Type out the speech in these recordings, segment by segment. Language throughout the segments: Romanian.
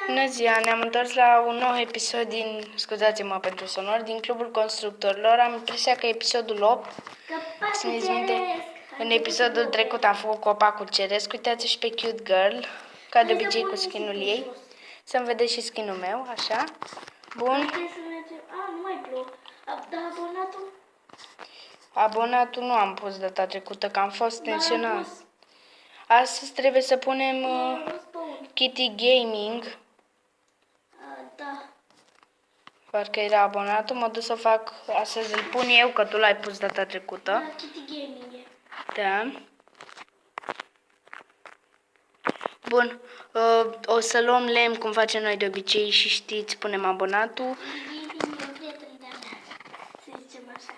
Bună ziua, ne-am întors la un nou episod din, scuzați-mă pentru sonor, din Clubul Constructorilor. Am impresia că e episodul 8. Țineți minte, în episodul trecut am făcut copacul ceresc. Uitați și pe Cute Girl, ca de obicei cu skin-ul ei. Să-mi vedeți și skin-ul meu, așa. Bun. Nu mai plouă. Dar abonatul? Abonatul nu am pus data trecută, că am fost tensionat. Astăzi trebuie să punem Kitty Gaming. Da. Parcă era abonatul, mă duc să fac, astăzi îl pun eu, că tu l-ai pus data trecută. Da, Kitty Gaming e. Da. Bun, o să luăm lemn cum facem noi de obicei și știți, punem abonatul. Kitty Gaming e prietena de-a mea, să zicem așa.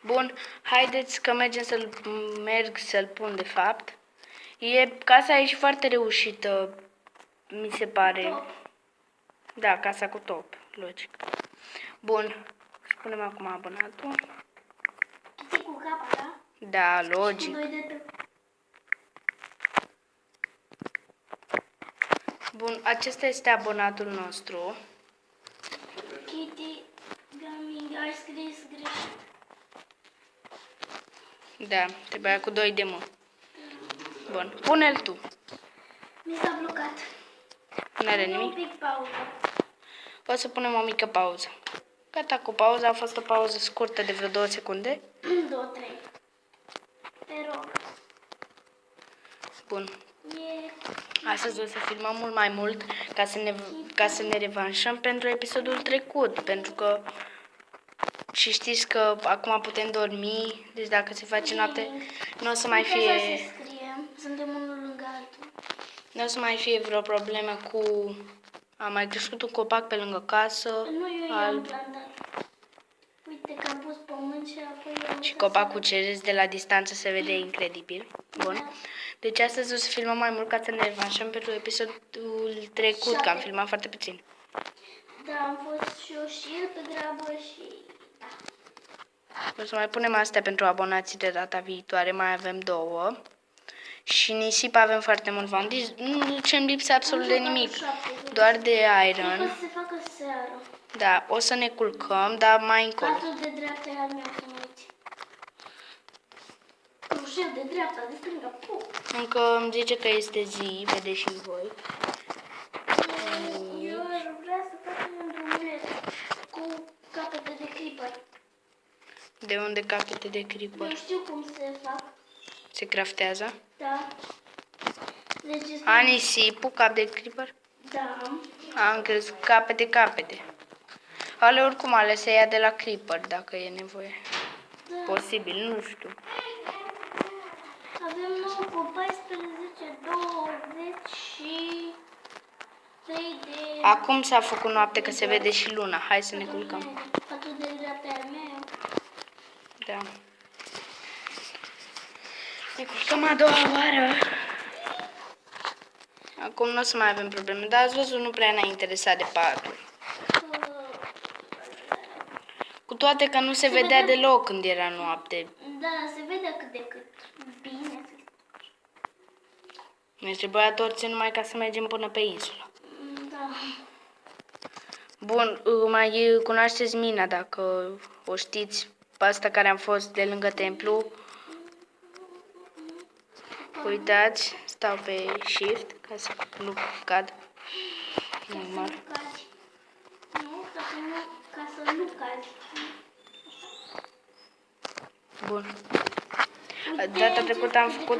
Bun, haideți că merg să-l pun de fapt. Casa e și foarte reușită, mi se pare. Top. Da, casa cu top, logic. Bun, punem acum abonatul. Kitty cu capa, da? Da, Cu logic. 2 de T. Bun, acesta este abonatul nostru. Kitty Gaming, ai scris greșit. Da, trebuia cu 2 de mă. Bun, pune-l tu. Mi s-a blocat. N-are Un nimic. pic pauză. O să punem o mică pauză. Gata cu pauza, a fost o pauză scurtă de vreo 2 secunde. 2, 3. Te rog. Bun. E... Astăzi o să filmăm mult mai mult ca să ne revanșăm pentru episodul trecut. Pentru că și știți că acum putem dormi, deci dacă se face noapte, nu o să mai Uite, așa fie, se scrie. Suntem unul lângă altul. nu o să mai fie vreo problemă cu... A mai crescut un copac pe lângă casă, Nu, eu i-am plantat. Uite că am pus pământ și apoi am... și copacul ceresc de la distanță se vede incredibil. Bun. Deci astăzi o să filmăm mai mult ca să ne revanșăm pentru episodul trecut, că am filmat foarte puțin. Da, am fost și eu și el pe grabă și... Da. O să mai punem astea pentru abonații de data viitoare, mai avem 2. Și nisip avem foarte mult bani, deci nu ce-mi lipse absolut de nimic, doar de Cred că iron. se facă seară. Da, o să ne culcăm, dar mai încolo. Patul de dreapta e al meu, să mă uiți. Crușel de dreapta, de stânga, puf. Încă îmi zice că este zi, vedeți și voi. Eu aș vrea să facem un drumuleț cu capete de creeper. De unde capete de Eu creeper? știu cum se fac. Se craftează? Da. Deci este... A, nisipul, cap de creeper? Da. Am crezut capete. Ale oricum ale se ia de la creeper dacă e nevoie. Da. Posibil, nu știu. Avem 9 cu 14, 20 și 3 de... Acum s-a făcut noapte că se vede și luna. Hai să ne culcăm. Patul de dreapta e al meu. Da. Ne culcăm a doua oară. Acum nu o să mai avem probleme, dar ați văzut, nu prea ne-a interesat de patul. Cu toate că nu se vedea deloc când era noapte. Da, se vede cât de cât. Bine. Ne trebuia torțe numai ca să mergem până pe insulă. Da. Bun, mai cunoașteți mina dacă o știți, pe asta care am fost de lângă templu. Uitați, stau pe shift ca să nu cad. Normal. Nu, ca să nu cazi. Bun. Data trecută am făcut...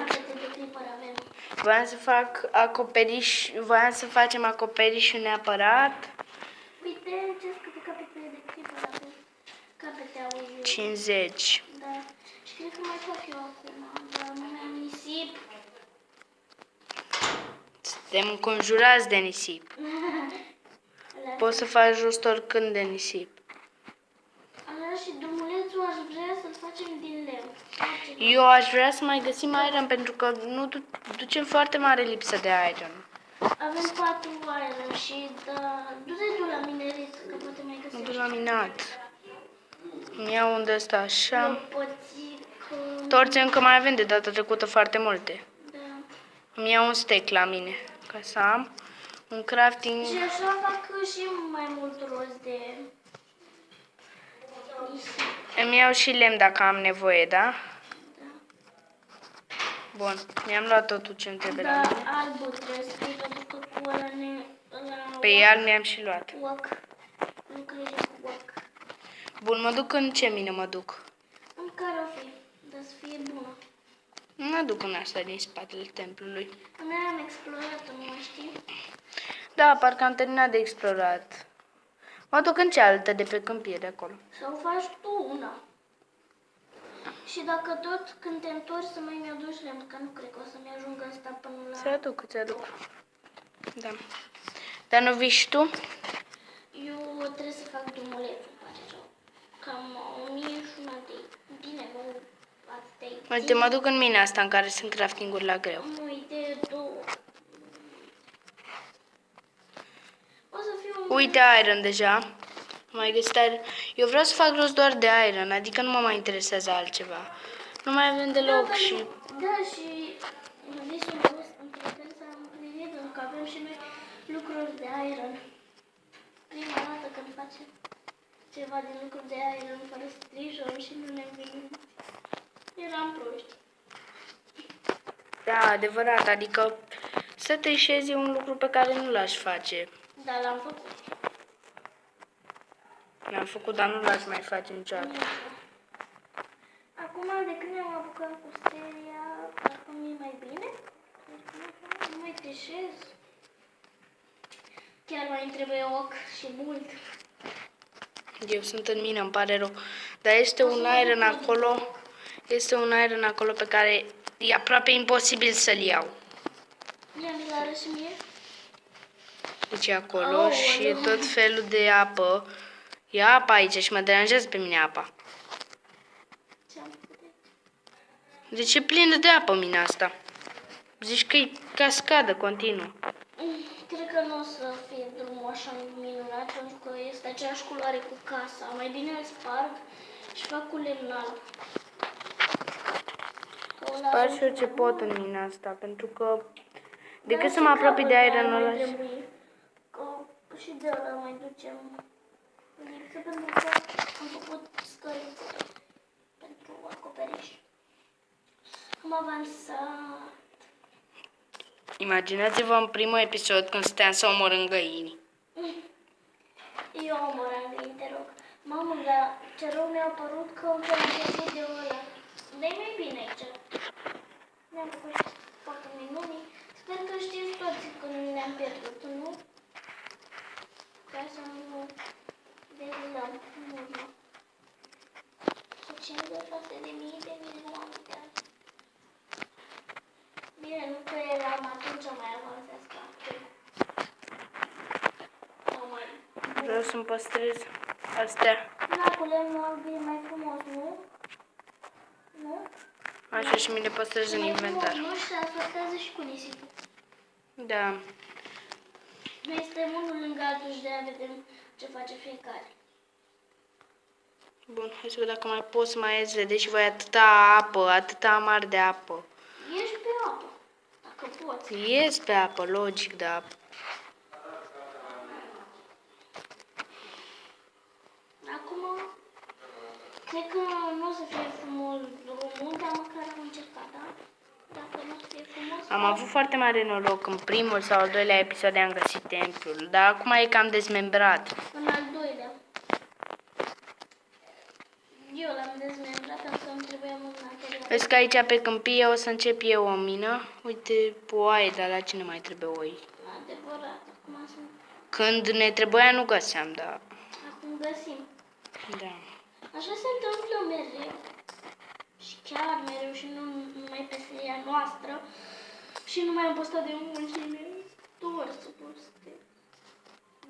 Voiam să fac acoperiș, voiam să facem acoperișul neapărat. Uite ce câte capete de creeper avem. Capete au 50. Da. Și cred că mai fac eu acum, dar nu am nisip. Suntem înconjurați de nisip. Poți să faci rost oricând de nisip. Așa și drumulețul aș vrea să-l facem din lemn. Eu aș vrea să mai găsim iron pentru că nu ducem foarte mare lipsă de iron. Avem 4 iron și da, du-te tu la minerit, că poate mai Nu găsești. duc la minat. Îmi iau unde ăsta așa. Lopoțică. Torțe încă mai avem de data trecută foarte multe. Da. Îmi iau un steak la mine, ca să am un crafting. Și așa fac și mai mult rost de nisip. Îmi iau și lemn dacă am nevoie, da? Da. Bun, mi-am luat totul ce îmi trebuie la Da, mine. albul trebuie să fie pentru că cu ăla Pe el mi-am și luat. wok. Lucrezi cu wok. Bun, mă duc în ce mină mă duc? În care o fi, dar să fie bună. Mă duc în asta din spatele templului. Noi am explorat, nu mai știi? Da, parcă am terminat de explorat. Mă duc în cealaltă de pe câmpie de acolo. Sau faci tu una. Și dacă tot când te întorci să mai mi-aduci lemn, că nu cred că o să-mi ajungă asta până la... Ți-aduc. Da. Dar nu vii și tu? Eu trebuie să fac drumulețul, îmi pare rău. Cam 1001 de... Bine, nu atâtea. Uite, mă duc în mina asta în care sunt crafting-uri la greu. Uite, două. O să fiu un... Uite iron deja. Am mai găsit iron. Eu vreau să fac rost doar de iron, adică nu mă mai interesează altceva. Nu mai avem deloc și... Da, și visul meu între fel s-a împlinit, pentru că avem și noi lucruri de iron. Prima dată când facem ceva din lucruri de iron fără strijă și nu ne vine. Eram proști. Da, adevărat, adică să trișezi e un lucru pe care nu l-aș face. Dar l-am făcut. L-am făcut, dar nu l-aș mai face niciodată. Acum, de când ne-am apucat cu seria, parcă mi-e mai bine. Nu mai trișez. Chiar mai îmi trebuie ochi și mult. Eu sunt în mină, îmi pare rău. Dar este un iron acolo. Este un iron acolo pe care e aproape imposibil să-l iau. Ia mi-l arăt și mie. Deci e acolo Aoleu. și e tot felul de apă. E apa aici și mă deranjează pe mine apa. Ce-am făcut? Deci e plină de apă mina asta. Zici că e cascadă continuu. Cred că nu o să fie drumul așa minunat, pentru că este aceeași culoare cu casa. Mai bine îl sparg și fac cu lemn alb. Că ăla Fac are și eu ce un- pot în mina asta, pentru că decât Dar să și mă apropii de capătul ironul mai ăla. trebuie, că și de ăla mai ducem lipsă, pentru că am făcut scăriță pentru acoperiș. Am avansat. Imaginați-vă în primul episod când stăteam să omorâm găini. Eu omoram găini, te rog. Mamă, dar ce rău mi-a părut că încă am pierdut videoul ăla. Dar e mai bine aici. Ne-am făcut foarte minuni. Sper că știți toți când ne-am pierdut, nu? Ca să nu derilăm în urmă. Cu 56.000 de milioane de ani. Bine, nu că eram atunci mai avansat ca acum. Sau mai bun. Vreau să-mi păstrez astea. Lacul lemnul alb e mai frumos, nu? Nu? Așa și mi le păstrez în Mai inventar. frumos, nu? Și se asociază și cu nisipul. Da. Noi suntem unul lângă altul și de-aia vedem ce face fiecare. Bun, hai să vedem dacă mai pot să mai ies. Vedeți și voi atâta apă, atâta amar de apă. Ești pe apă, dacă poți. Ies pe apă, logic, da. Acum, cred că nu o să fie frumos drumul, dar măcar am încercat, da? Dacă nu o să fie frumos... Am avut foarte mare noroc. În primul sau al doilea episod am găsit templul, dar acum e cam dezmembrat. În al doilea. Eu l-am dezmembrat pentru că îmi trebuia mult material. Vezi că aici pe câmpie o să încep eu o mină. Uite, oaie, dar la cine mai trebuie oi? Adevărat, acum sunt... Când ne trebuia nu găseam, da. Acum găsim. Da. Așa se întâmplă mereu. Și chiar mereu și nu numai pe seria noastră. Și nu mai am postat de mult și mi-e dor să poste.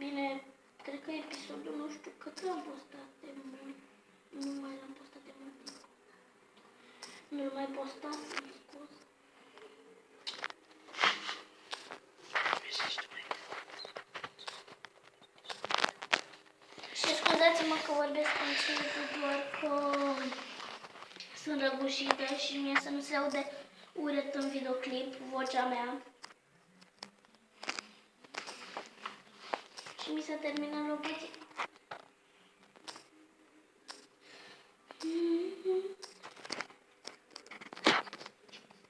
Bine, cred că episodul nu știu cât l-am postat de mult. Nu mai l-am postat de mult timp. Nu-l mai postat, sunt scos. Și scuzați-mă că vorbesc încet, doar că sunt răgușită și mie să nu se aude urât în videoclip vocea mea. Și mi se termină lopăția.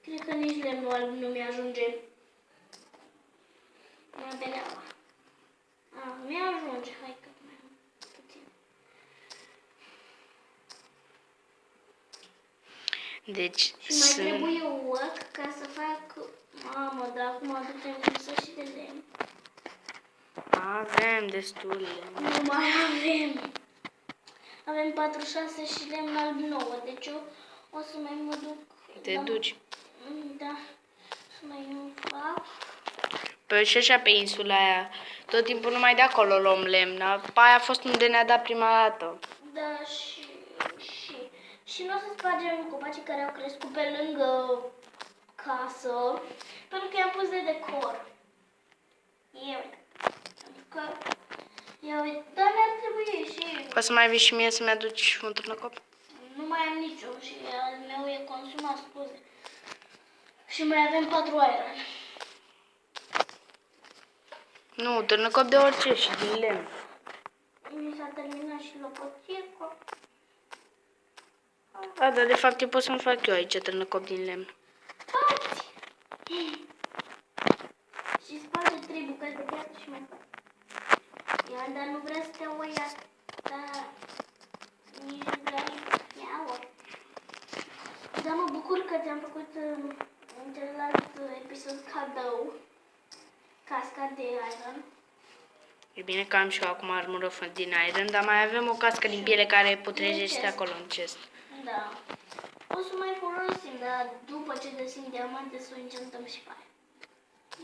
Cred că nici lemnul alb nu mi-ajunge. Mai beleaua. Mi-ajunge. Hai că mai am puțin. Deci, Și mai trebuie uăc ca să fac... Mamă, dar acum aducem lipsă și de lemn. avem destul lemn. Nu mai avem. Avem 46 și lemn alb 9, deci eu o să mai mă duc. Te duci. Da. Să mai nu fac. Păi și așa pe insula aia, tot timpul numai de acolo luăm lemn. Pe aia a fost unde ne-a dat prima dată. Da, și nu o să spargem copacii care au crescut pe lângă casă, pentru că i-am pus de decor. Ia uite. Pentru că, ia uite, dar mi-ar trebui și... Poți să mai vii și mie să-mi aduci un târnăcop? Nu mai am niciun și al meu e consumat, scuze. Și mai avem 4 aer. Nu, târnăcop de orice și din lemn. Mi s-a terminat și lopoticul. Da, dar de fapt eu pot să-mi fac eu aici târnăcop din lemn. Faci! Și sparge 3 bucăți de piatră și mai faci. Ia, dar nu vrea să te o ia. Dar nici nu vrea ia-o. Dar mă bucur că ți-am făcut în celălalt episod cadou. Casca de iron. E bine că am și eu acum armură din iron, dar mai avem o cască din piele care putrejește chest. acolo în chest. Da. O să mai folosim, dar după ce găsim diamante să o înceantăm și pe aia.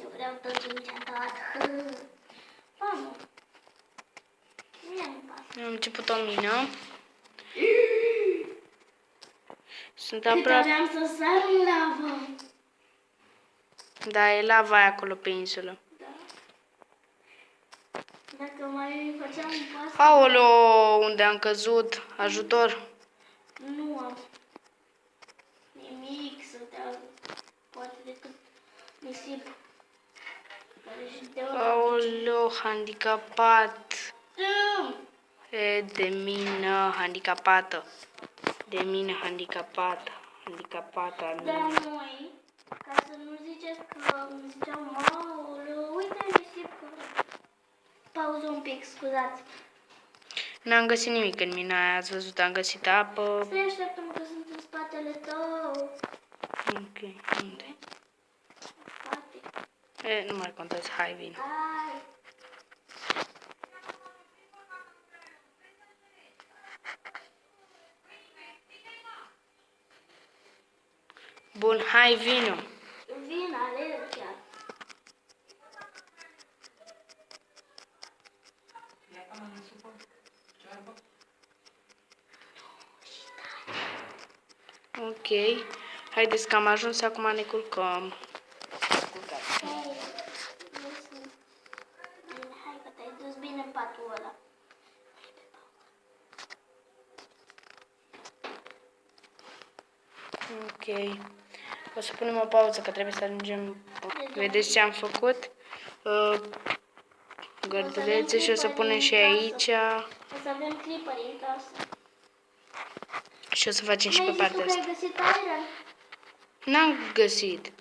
Eu vreau tot înceantat. Mamă. Mie nu pasă. Am început o mină. Sunt Cât aproape... aveam să sar în lavă. Da, e lava aia acolo pe insulă. Da. Dacă mai făceam un pas... Aoleo, unde am căzut? Ajutor. Nu am nimic să te ajut. Poate decât nisip. Care și de Aoleo, handicapat. ori. E de mină handicapată. De mină handicapată. Handicapată a Dar mină. noi, ca să nu ziceți că îmi ziceam, aoleu, uite nisip că... Pauză un pic, scuzați. N-am găsit nimic în mina aia, ați văzut, am găsit apă. Stai așteptăm că sunt în spatele tău. Ok, unde? Spate. E, nu mai contează, hai, vin. Hai. Bun, hai, vino. Vin, alerg chiar. Ok, haideți că am ajuns, acum ne culcăm. Hai, hai că te-ai dus bine în patul ăla. Ok, o să punem o pauză că trebuie să ajungem. Vedeți ce am făcut? Gărdulețe și o să punem și aici. O să avem clipări în casă. Și o să facem și pe Mi-ai zis partea că asta. ai găsit iron? N-am găsit.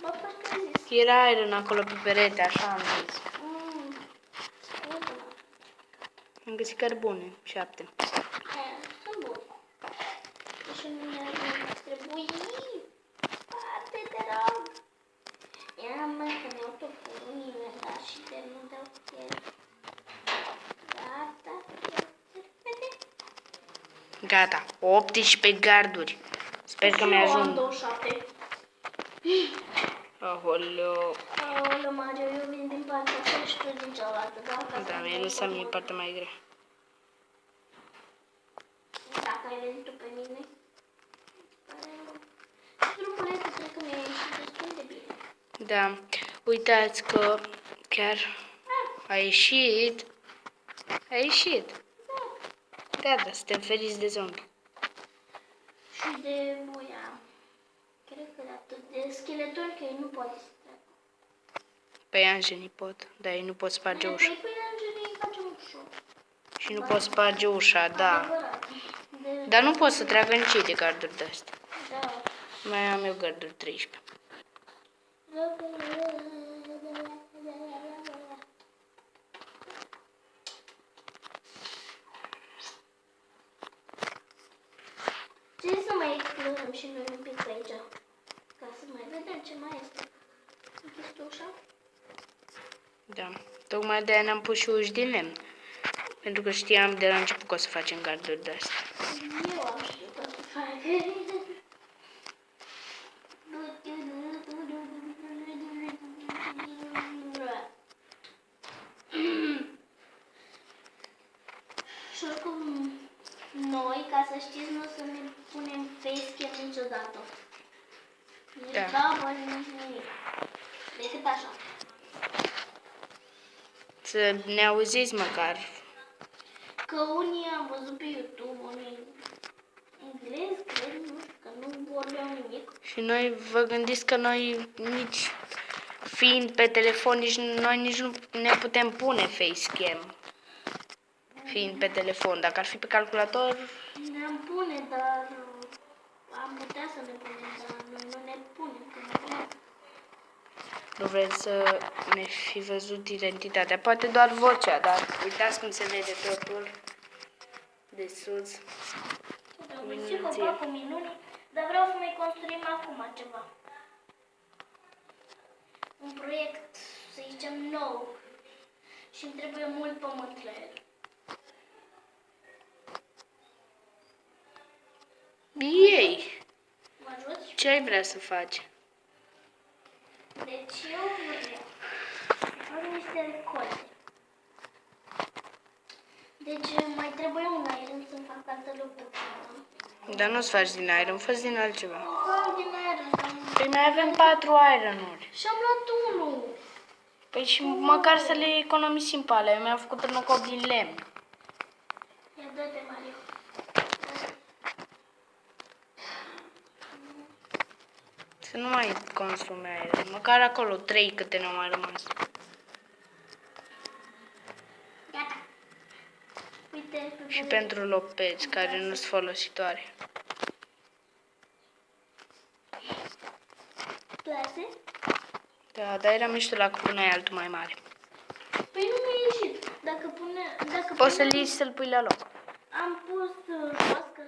Bă, parcă ai zis. Era iron acolo pe perete, așa am zis. Uite-mă. Am găsit cărbune, 7. Sunt bun. Și nu mi-ar trebui. Parte, te rog. Ia mă, că mi-au tot nimeni, dar și de nu dau el. Gata. Gata, 18 garduri. Sper că Eu am mi-ajung. 27. Aoleu. Aoleu, Mario, eu vin din partea asta și tu din cealaltă, da? Ca să Da, nu mi-ai te lăsat mie incomod. partea mai grea. Dacă ai venit tu pe mine. Drumul ăsta cred că mi-a ieșit destul de bine. Da, uitați că chiar a ieșit. A ieșit. Gata, suntem feriți de zombi. Și de boia. Cred că de atât. De scheleton, că ei nu poate să treacă. Pe anjenii pot, dar ei nu pot sparge ușa. Păi anjenii îi facem ușor. Și nu pot sparge ușa, da. Adevărat. Dar nu pot să treacă nici ei de garduri de astea. Da. Mai am eu garduri 13. Ce să mai explorăm și noi un pic pe aici? Ca să mai vedem ce mai este. Închis tu ușa? Da. Tocmai de-aia ne-am pus și uși din lemn. Pentru că știam de la început că o să facem garduri de astea. Eu am știut că să fac. Și oricum, noi, ca să știți, nu o să ne punem facecam niciodată. Nici Da. double, nici nimic. Decât așa. Să ne auziți măcar. Că unii am văzut pe YouTube, unii englez, cred, nu știu, că nu vorbeau nimic. Și noi vă gândiți că noi nici fiind pe telefon, nici nu ne putem pune facecam. Fiind pe telefon. Dacă ar fi pe calculator, Ne-am pune, dar am putea să ne punem, dar noi nu ne punem. Că nu punem. nu vreți să ne fi văzut identitatea. Poate doar vocea, dar uitați cum se vede totul de sus. Am văzut copacul minunii, dar vreau să mai construim acum ceva. Un proiect, să zicem, nou. Și îmi trebuie mult pământ la el. Ei, Mă ajuți? ce ai vrea să faci? Deci eu vreau să fac niște recolte. Deci mai trebuie un iron să-mi fac altă lopătă. Dar nu-ți faci din iron, fă din altceva. Fac din iron. Păi mai avem 4 iron-uri. Și am luat unul. Păi și măcar să le economisim pe alea. Eu mi-am făcut un cop din lemn. Ia dă-te, Mario. Să nu mai consume iron. Măcar acolo 3 câte ne-au mai rămas. Gata. Uite, pe Și pentru lopeți care nu sunt folositoare. place. Da, dar era mișto la că puneai altul mai mare. Păi nu mi-a ieșit. Dacă Poți să-l iei și să-l pui la loc. am pus jos, că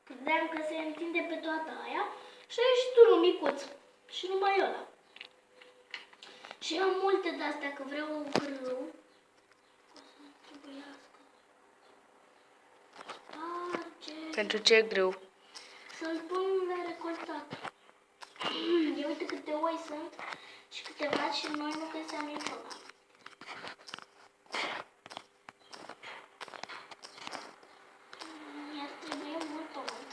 credeam că se întinde pe toată aia și a ieșit unul micuț. Și numai ăla. Și am multe de-astea, că vreau un grâu. O să trebuiască. Sparge. Pentru ce e greu? Să-l pun la recoltat. Ia uite câte oi sunt și câte vaci și noi nu găseam niciodată. Mi-ar trebui mult pământ.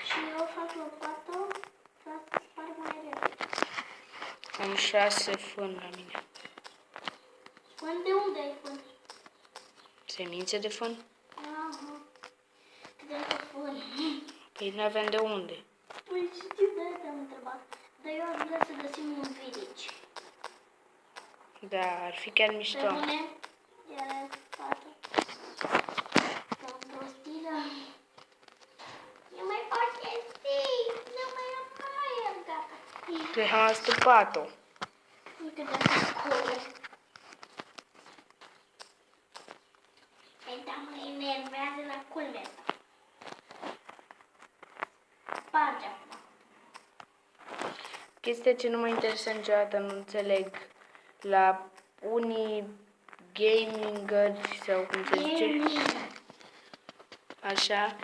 Și eu fac lopată ca să sparg mai repede. Am 6 fân la mine. Până de unde ai fân? Semințe de fân? Aha. Credeam că fân. Păi nu avem de unde. Păi știu, de-aia te-am întrebat. Dar eu aș vrea să găsim un village. Da, ar fi chiar Pe mișto. bune? Iar fată. Cam prostilă. Eu mai fac chestii. Nu mai am aer, gata. Că am astupat-o. Uite de acolo. Ei, da, mă enervează la culmea asta. Sparge acum. Chestia ce nu mă interesează niciodată, nu înțeleg. La unii gamingeri sau cum se zice, așa,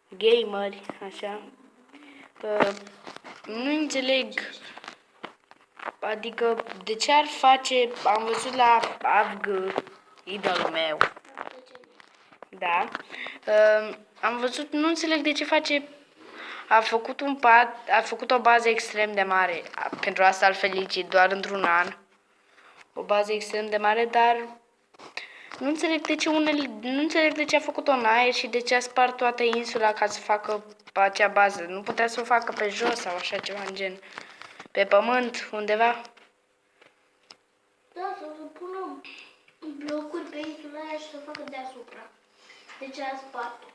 gameri, așa, nu înțeleg, adică de ce ar face, am văzut la AVG, idolul meu, da, am văzut, nu înțeleg de ce face, a făcut un pad, a făcut o bază extrem de mare, pentru asta îl felicit, doar într-un an, o bază extrem de mare, dar Nu înțeleg de ce nu înțeleg de ce a făcut-o în aer și de ce a spart toată insula ca să facă acea bază. Nu putea să o facă pe jos sau așa ceva în gen. Pe pământ, undeva. Da, sau să pună blocuri pe insula aia și să o facă deasupra. Deci a spart-o.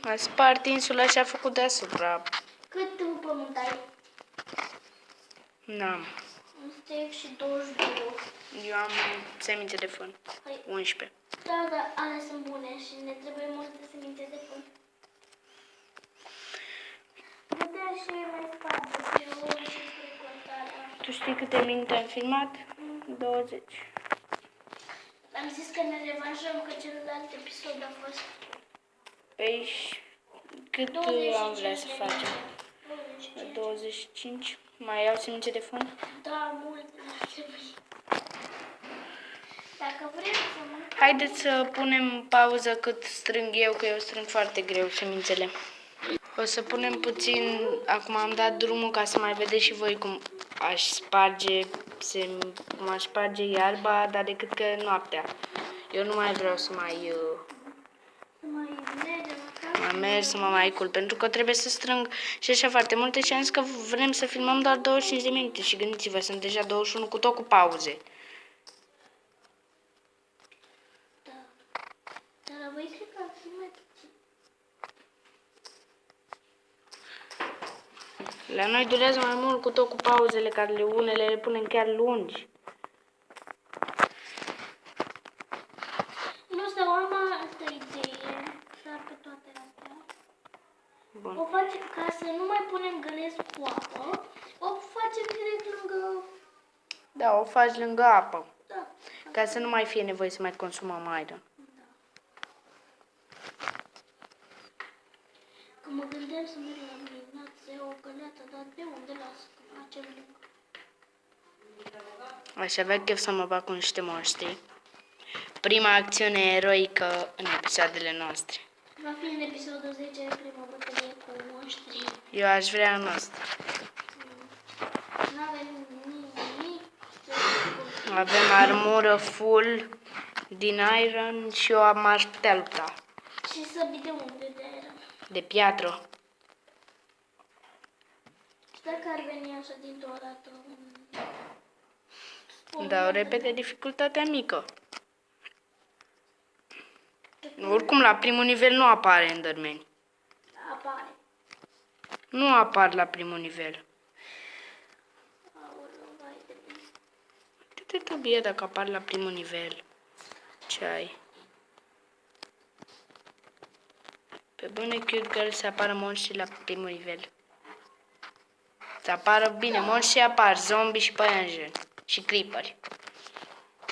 A spart insula și a făcut deasupra. Cât pământ ai? N-am. Un stec și 22. Eu am semințe de fân. Hai. 11. Da, da, alea sunt bune și ne trebuie multe semințe de fân. Putea și mai spate pe ori și recoltarea. Tu știi câte minute am filmat? 20. Am zis că ne revanșăm că celălalt episod a fost Păi cât 25 am vrea să de facem? minute. 25. 25. Mai iau semințe de fân? Da, multe ar trebui. Dacă vrem să mâncăm... Haideți să punem pauză cât strâng eu, că eu strâng foarte greu semințele. O să punem puțin, acum am dat drumul ca să mai vedeți și voi cum aș sparge iarba, dar decât că noaptea. Eu nu mai vreau să mai merg, să mă mai culp, pentru că trebuie să strâng și așa foarte multe și am zis că vrem să filmăm doar 25 de minute și gândiți-vă, sunt deja 21 cu tot cu pauze. Da. Dar la voi cred că ar fi mai puțin. La noi durează mai mult cu tot cu pauzele, care unele le punem chiar lungi. Nu știu, am altă idee, dar pe toate astea. Bun. O facem ca să nu mai punem gălesc cu apă, o facem direct lângă... Da, o faci lângă apă, Da. ca să nu mai fie nevoie să mai consumăm iron. Că mă gândeam să merg la minunat, să iau o găleată, dar de unde las? Că facem lângă. Aș avea chef să mă bag cu niște monștri. Prima acțiune eroică în episoadele noastre. Va fi în episodul 10 prima bătălie cu monștri. Eu aș vrea în ăsta. N-avem nimic. Avem armură full din iron și eu m-aș putea lupta. Și săbii de unde de aia. De piatră. Și dacă ar veni așa dintr-o dată Dau repede dificultatea mică. Oricum, la primul nivel nu apare Enderman. apare. Nu apar la primul nivel. Aoleu, vai de mine. Ce te trebuie dacă apar la primul nivel? Ce ai? Pe bune Cute Girl să apară monștri la primul nivel. Să apară bine, monștri apar, zombie și păianjeni. Și creeperi.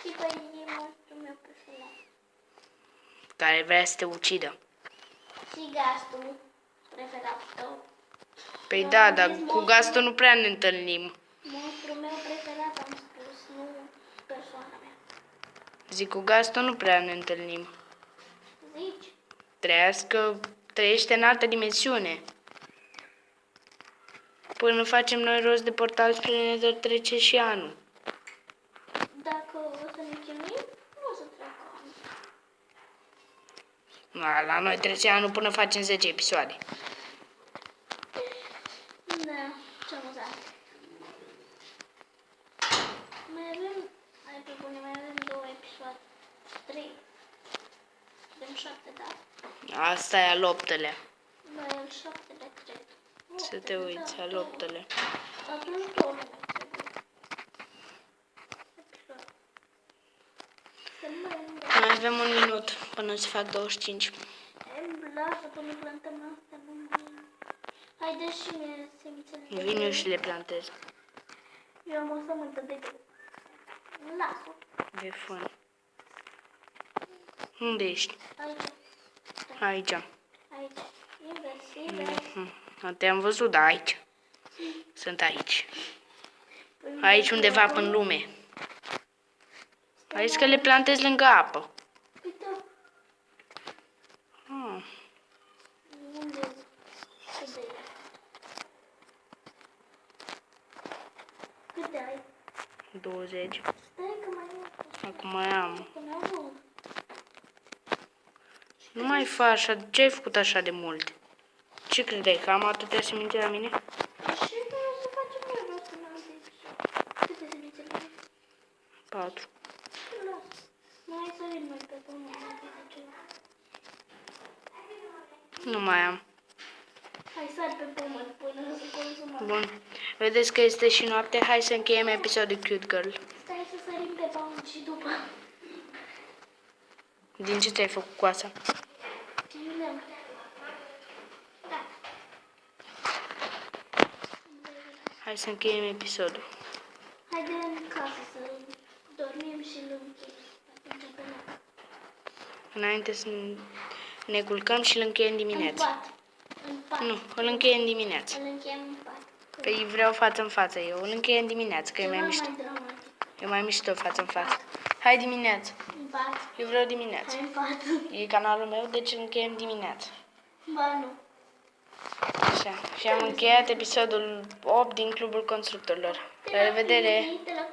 Și pe e monstru meu preferat. Care vrea să te ucidă. Și gastul preferat tău. Păi da, dar cu gastul nu prea ne întâlnim. Monstrul meu preferat, am spus, nu persoana mea. Zic, cu gastul nu prea ne întâlnim. Zici? Trăiește în altă dimensiune. Până facem noi rost de portal spre Nether trece și anul. Dacă o să ne chinuim, nu o să treacă anul. La noi trece anul până facem 10 episoade. Da, ce amuzant. Mai avem, hai pe bune, mai avem 2 episoade. 3. Avem 7, da? Asta e al 8-lea. Da, e al 7-lea, cred. Să te uiți, al 8-lea. Atunci 2 nu mai trebuie. Episod. Să nu mai avem. Mai avem un minut până se fac 25. Lasă până plantăm astea, nu vin. Hai, dă și mie semințele de Vin eu grâu. și le plantez. Eu am o sămânță de grâu. Lasă. De fân. Unde ești? Aici. Aici. Aici. Invers, invers. Te-am văzut, da, aici. Sunt aici. Aici undeva în lume. Aici că le plantez lângă apă. Uite. Ah. Unde? Câte e? Câte ai? 20. Stai că mai e. Acum mai am. Până acum. Nu mai fă așa. Ce ai făcut așa de mult? Ce credeai? Că am atâtea semințe la mine? Și vreau să facem noi rost în alte episoade. Câte semințe mai ai? 4. Las. Mai sărim noi pe pământ. Dacă ceva. Nu mai am. Hai sari pe pământ până să consumăm. Bun. Vedeți că este și noapte. Hai să încheiem episodul Cute Girl. Stai să sărim pe pământ și după. Din ce ți-ai făcut coasa? Din lemn. Da. Hai să încheiem episodul. Haide în casă să dormim și îl încheiem. Atunci pe loc. Înainte să ne culcăm și îl încheiem În dimineața. pat. În pat. Nu, îl încheiem dimineața. Îl încheiem în pat. Păi vreau față în față eu. Îl încheiem dimineața, că e Ceva mai mișto. mai dramatic. E mai mișto față în față. Hai dimineața. În pat. Eu vreau dimineața. Hai în pat. E canalul meu, deci îl încheiem dimineața. Ba nu. Așa. Și am încheiat episodul 8 din Clubul Constructorilor. La revedere! Înainte la